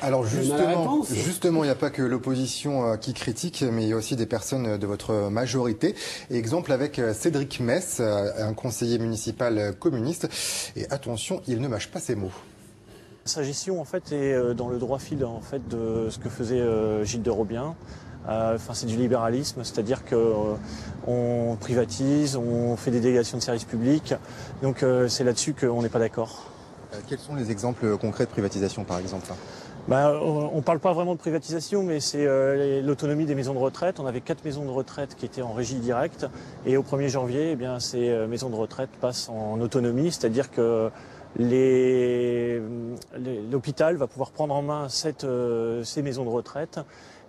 Alors justement, il n'y a pas que l'opposition qui critique, mais il y a aussi des personnes de votre majorité. Exemple avec Cédric Mess, un conseiller municipal communiste. Et attention, il ne mâche pas ses mots. Sa gestion en fait est dans le droit fil en fait de ce que faisait Gilles de Robien. C'est du libéralisme, c'est-à-dire qu'on privatise, on fait des délégations de services publics. Donc c'est là-dessus qu'on n'est pas d'accord. Quels sont les exemples concrets de privatisation, par exemple? On ne parle pas vraiment de privatisation, mais c'est l'autonomie des maisons de retraite. On avait 4 maisons de retraite qui étaient en régie directe. Et au 1er janvier, ces maisons de retraite passent en autonomie, c'est-à-dire que l'hôpital va pouvoir prendre en main ces maisons de retraite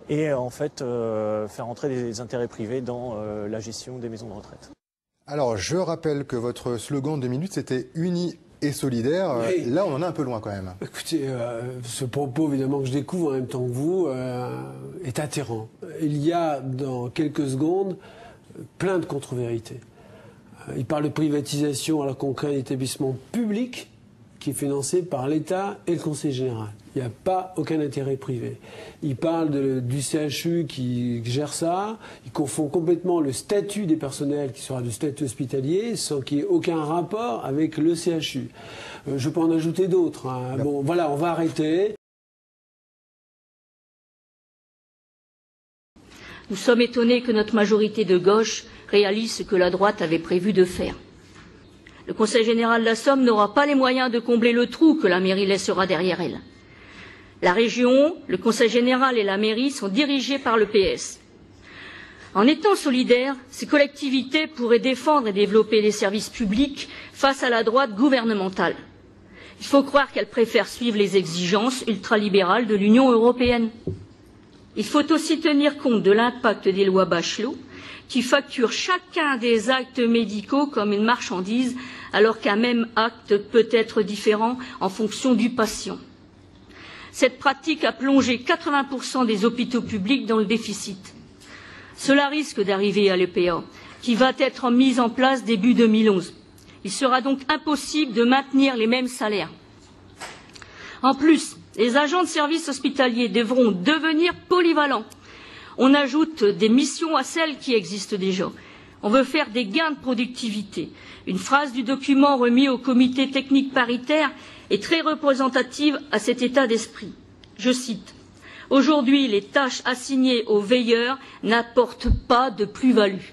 et en fait faire entrer des intérêts privés dans la gestion des maisons de retraite. Alors je rappelle que votre slogan de 2 minutes c'était « Unis et solidaire ». Oui. Là on en est un peu loin quand même. Écoutez, ce propos évidemment que je découvre en même temps que vous est atterrant. Il y a dans quelques secondes plein de contre-vérités. Il parle de privatisation alors qu'on crée un établissement public qui est financé par l'État et le Conseil général. Il n'y a pas aucun intérêt privé. Il parle du CHU qui gère ça. Il confond complètement le statut des personnels qui sera du statut hospitalier sans qu'il y ait aucun rapport avec le CHU. Je peux en ajouter d'autres. Hein. Bon, voilà, on va arrêter. Nous sommes étonnés que notre majorité de gauche réalise ce que la droite avait prévu de faire. Le Conseil général de la Somme n'aura pas les moyens de combler le trou que la mairie laissera derrière elle. La région, le Conseil général et la mairie sont dirigés par le PS. En étant solidaires, ces collectivités pourraient défendre et développer les services publics face à la droite gouvernementale. Il faut croire qu'elles préfèrent suivre les exigences ultralibérales de l'Union européenne. Il faut aussi tenir compte de l'impact des lois Bachelot, qui facture chacun des actes médicaux comme une marchandise, alors qu'un même acte peut être différent en fonction du patient. Cette pratique a plongé 80% des hôpitaux publics dans le déficit. Cela risque d'arriver à l'EPA, qui va être mise en place début 2011. Il sera donc impossible de maintenir les mêmes salaires. En plus, les agents de services hospitaliers devront devenir polyvalents. On ajoute des missions à celles qui existent déjà. On veut faire des gains de productivité. Une phrase du document remis au comité technique paritaire est très représentative à cet état d'esprit. Je cite: « Aujourd'hui, les tâches assignées aux veilleurs n'apportent pas de plus-value. »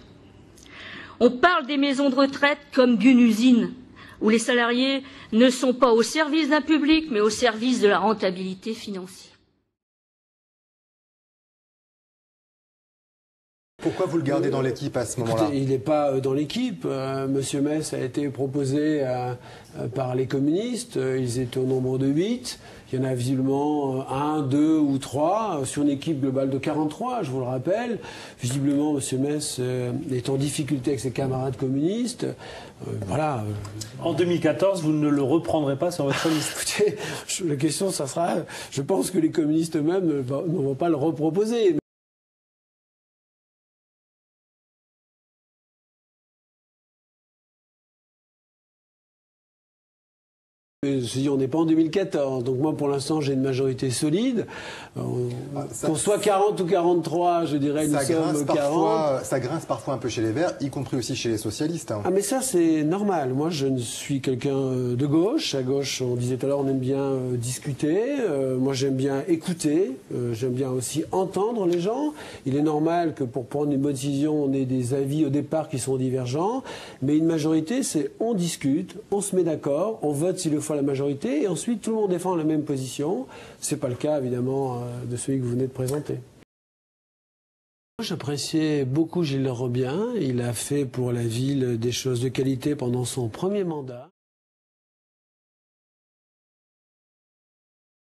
On parle des maisons de retraite comme d'une usine, où les salariés ne sont pas au service d'un public, mais au service de la rentabilité financière. Pourquoi vous le gardez dans l'équipe à ce moment-là? Il n'est pas dans l'équipe. Monsieur Mess a été proposé par les communistes. Ils étaient au nombre de 8. Il y en a visiblement 1, 2 ou 3 sur une équipe globale de 43, je vous le rappelle. Visiblement, monsieur Mess est en difficulté avec ses camarades communistes. Voilà. En 2014, vous ne le reprendrez pas sur votre liste. Écoutez, la question, ça sera... Je pense que les communistes eux-mêmes ne vont pas le reproposer. On n'est pas en 2014, donc moi pour l'instant j'ai une majorité solide. Qu'on soit 40 ou 43, je dirais nous sommes 40. Ça grince parfois un peu chez les Verts, y compris aussi chez les socialistes. Hein. Ah mais ça c'est normal, moi je suis quelqu'un de gauche. À gauche, on disait tout à l'heure, on aime bien discuter, moi j'aime bien écouter, j'aime bien aussi entendre les gens. Il est normal que pour prendre une bonne décision, on ait des avis au départ qui sont divergents, mais une majorité c'est on discute, on se met d'accord, on vote s'il le faut la majorité, et ensuite tout le monde défend la même position. Ce n'est pas le cas, évidemment, de celui que vous venez de présenter. J'appréciais beaucoup Gilles de Robien. Il a fait pour la ville des choses de qualité pendant son premier mandat.